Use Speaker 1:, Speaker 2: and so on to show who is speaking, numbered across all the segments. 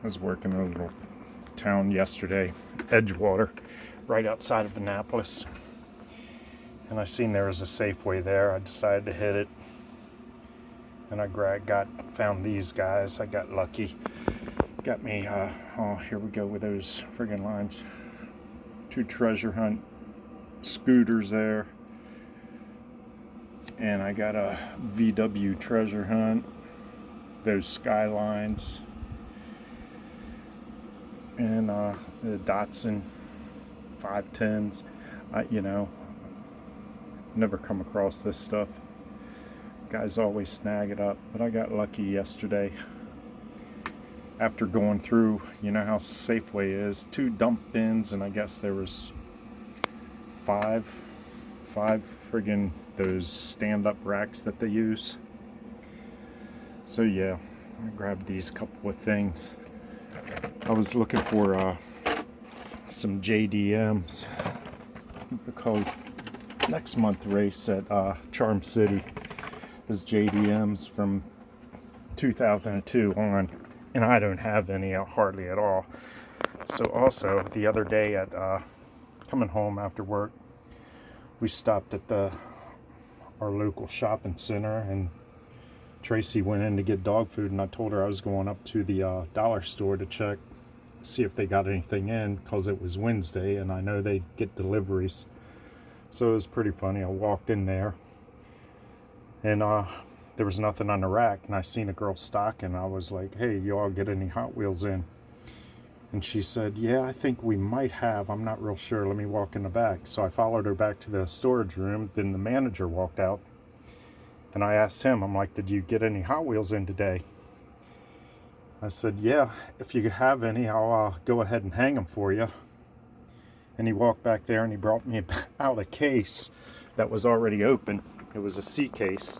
Speaker 1: I was working in a little town yesterday, Edgewater, right outside of Annapolis. And I seen there was a Safeway there. I decided to hit it. And I found these guys. I got lucky. Got me, here we go with those friggin' lines. 2 treasure hunt scooters there. And I got a VW treasure hunt. Those Skylines. And the Datsun 510s. Never come across this stuff. Guys always snag it up, but I got lucky yesterday. After going through, you know how Safeway is, 2 dump bins, and I guess there was five friggin' those stand-up racks that they use. So yeah, I grabbed these couple of things. I was looking for some JDMs because next month race at Charm City is JDMs from 2002 on, and I don't have any hardly at all. So also the other day at coming home after work, we stopped at our local shopping center, and Tracy went in to get dog food, and I told her I was going up to the dollar store to see if they got anything in, because it was Wednesday and I know they get deliveries. So it was pretty funny. I walked in there and there was nothing on the rack, and I seen a girl stocking. I was like, hey, y'all get any Hot Wheels in? And she said, yeah, I think we might have. I'm not real sure. Let me walk in the back. So I followed her back to the storage room. Then the manager walked out, and I asked him, I'm like, did you get any Hot Wheels in today? I said, yeah, if you have any, I'll go ahead and hang them for you. And he walked back there and he brought me out a case that was already open. It was a C case.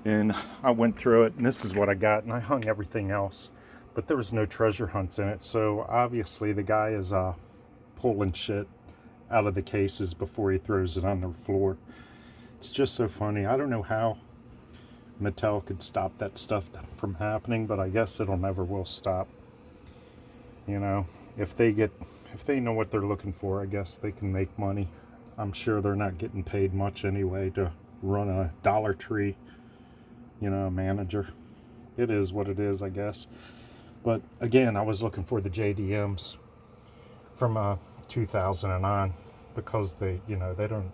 Speaker 1: And I went through it, and this is what I got, and I hung everything else. But there was no treasure hunts in it, so obviously the guy is pulling shit out of the cases before he throws it on the floor. It's just so funny. I don't know how Mattel could stop that stuff from happening, but I guess it'll never will stop. You know, if they know what they're looking for, I guess they can make money. I'm sure they're not getting paid much anyway to run a Dollar Tree, manager. It is what it is, I guess. But again, I was looking for the JDMs from 2009 because they don't.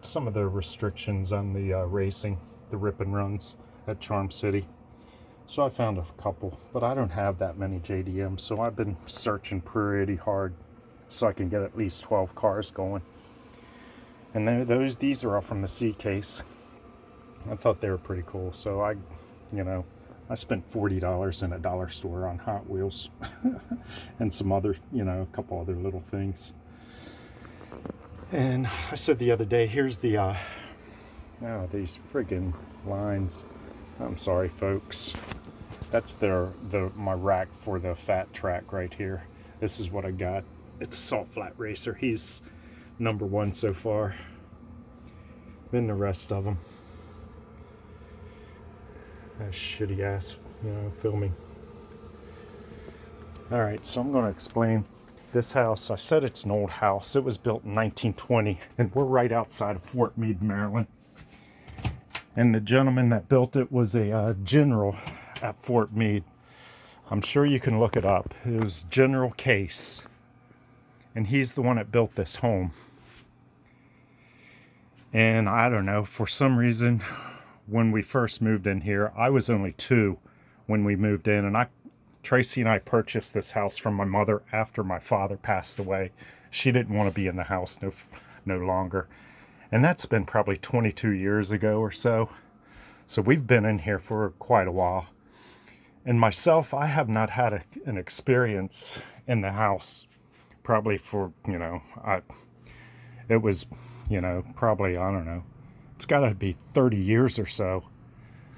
Speaker 1: Some of the restrictions on the racing, the rip and runs at Charm City. So I found a couple, but I don't have that many JDMs, so I've been searching pretty hard so I can get at least 12 cars going. And these are all from the C case. I thought they were pretty cool, so I spent $40 in a dollar store on Hot Wheels and some other, a couple other little things. And I said the other day, here's these friggin' lines. I'm sorry, folks. That's my rack for the fat track right here. This is what I got. It's Salt Flat Racer. He's number 1 so far. Then the rest of them. That shitty ass, filming. All right, so I'm going to explain. This house, I said it's an old house. It was built in 1920, and we're right outside of Fort Meade, Maryland. And the gentleman that built it was a general at Fort Meade. I'm sure you can look it up. It was General Case. And he's the one that built this home. And I don't know, for some reason, when we first moved in here, I was only 2 when we moved in, and Tracy and I purchased this house from my mother after my father passed away. She didn't want to be in the house no longer. And that's been probably 22 years ago or so. So we've been in here for quite a while. And myself, I have not had an experience in the house probably for, it was, probably, I don't know. It's got to be 30 years or so.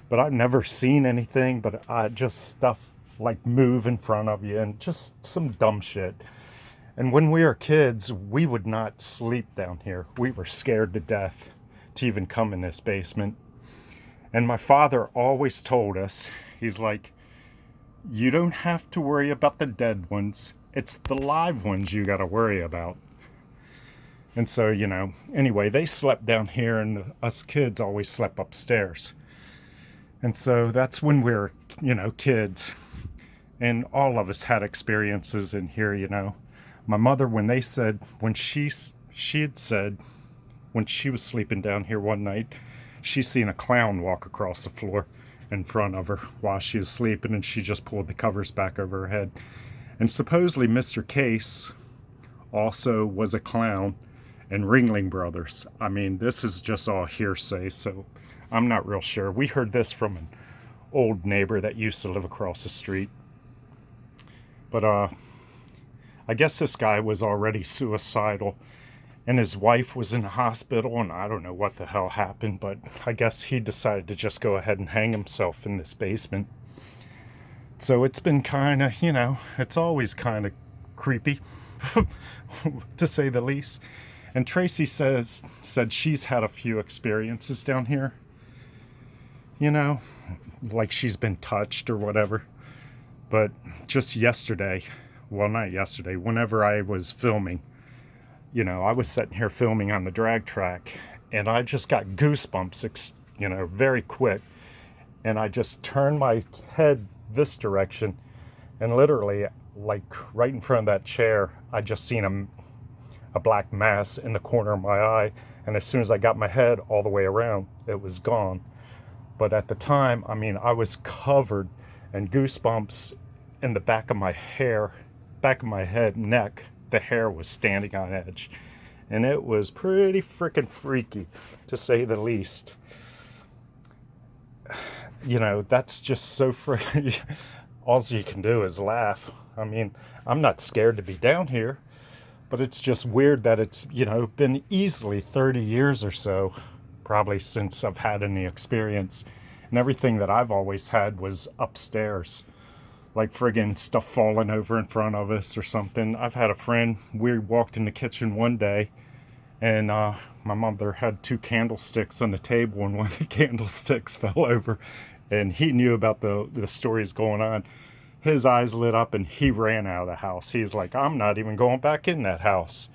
Speaker 1: But I've never seen anything but just stuff like move in front of you and just some dumb shit. And when we were kids, we would not sleep down here. We were scared to death to even come in this basement. And my father always told us, he's like, you don't have to worry about the dead ones. It's the live ones you got to worry about. And so, anyway, they slept down here and us kids always slept upstairs. And so that's when we were, kids. And all of us had experiences in here. My mother, when she had said, when she was sleeping down here one night, she seen a clown walk across the floor in front of her while she was sleeping, and she just pulled the covers back over her head. And supposedly Mr. Case also was a clown, and Ringling Brothers. I mean, this is just all hearsay, so I'm not real sure. We heard this from an old neighbor that used to live across the street. But I guess this guy was already suicidal, and his wife was in the hospital, and I don't know what the hell happened, but I guess he decided to just go ahead and hang himself in this basement. So it's been kind of, it's always kind of creepy, to say the least. And Tracy said she's had a few experiences down here, like she's been touched or whatever. But just yesterday, well, not yesterday, whenever I was filming, I was sitting here filming on the drag track, and I just got goosebumps, very quick. And I just turned my head this direction, and literally, like right in front of that chair, I just seen a black mass in the corner of my eye. And as soon as I got my head all the way around, it was gone. But at the time, I was covered in goosebumps in the back of my head, neck. The hair was standing on edge. And it was pretty freaking freaky, to say the least. That's just so freaky. All you can do is laugh. I'm not scared to be down here, but it's just weird that it's, been easily 30 years or so, probably, since I've had any experience. And everything that I've always had was upstairs. Like friggin' stuff falling over in front of us or something. I've had a friend, we walked in the kitchen one day, and my mother had 2 candlesticks on the table, and one of the candlesticks fell over, and he knew about the stories going on. His eyes lit up, and he ran out of the house. He's like, I'm not even going back in that house.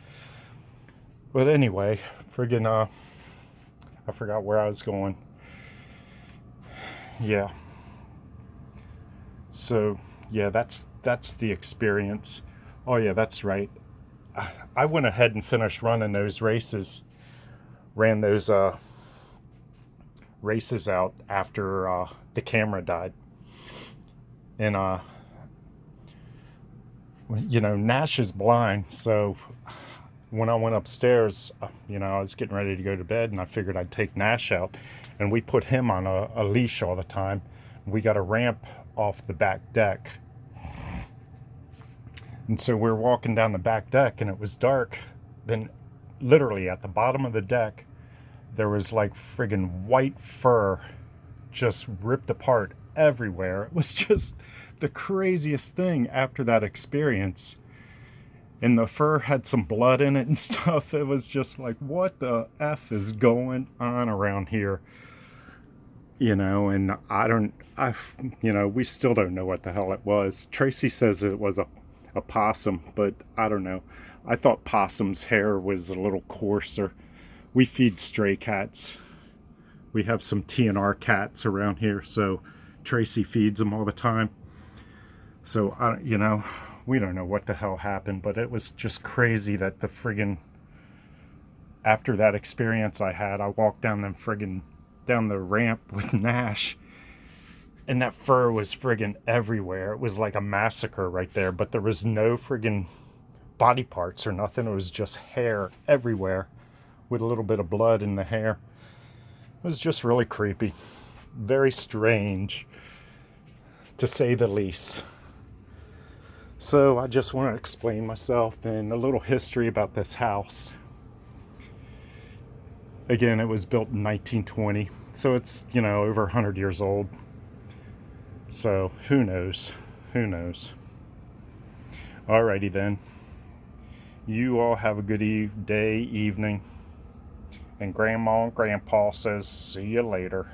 Speaker 1: But anyway, I forgot where I was going. Yeah. So, yeah, that's the experience. Oh, yeah, that's right. I went ahead and finished running those races. Ran those races out after the camera died. And, Nash is blind, so when I went upstairs, I was getting ready to go to bed, and I figured I'd take Nash out. And we put him on a leash all the time. We got a ramp off the back deck. And so we're walking down the back deck, and it was dark. Then literally at the bottom of the deck, there was like friggin' white fur just ripped apart everywhere. It was just the craziest thing after that experience. And the fur had some blood in it and stuff. It was just like, what the F is going on around here? And we still don't know what the hell it was. Tracy says it was a possum, but I don't know. I thought possum's hair was a little coarser. We feed stray cats. We have some TNR cats around here, so Tracy feeds them all the time. So, we don't know what the hell happened, but it was just crazy that after that experience I had, I walked down the ramp with Nash, and that fur was friggin' everywhere. It was like a massacre right there, but there was no friggin' body parts or nothing. It was just hair everywhere with a little bit of blood in the hair. It was just really creepy. Very strange, to say the least. So I just want to explain myself and a little history about this house. Again, it was built in 1920, so it's, over 100 years old. So who knows? Alrighty then. You all have a good day, evening. And Grandma and Grandpa says, see you later.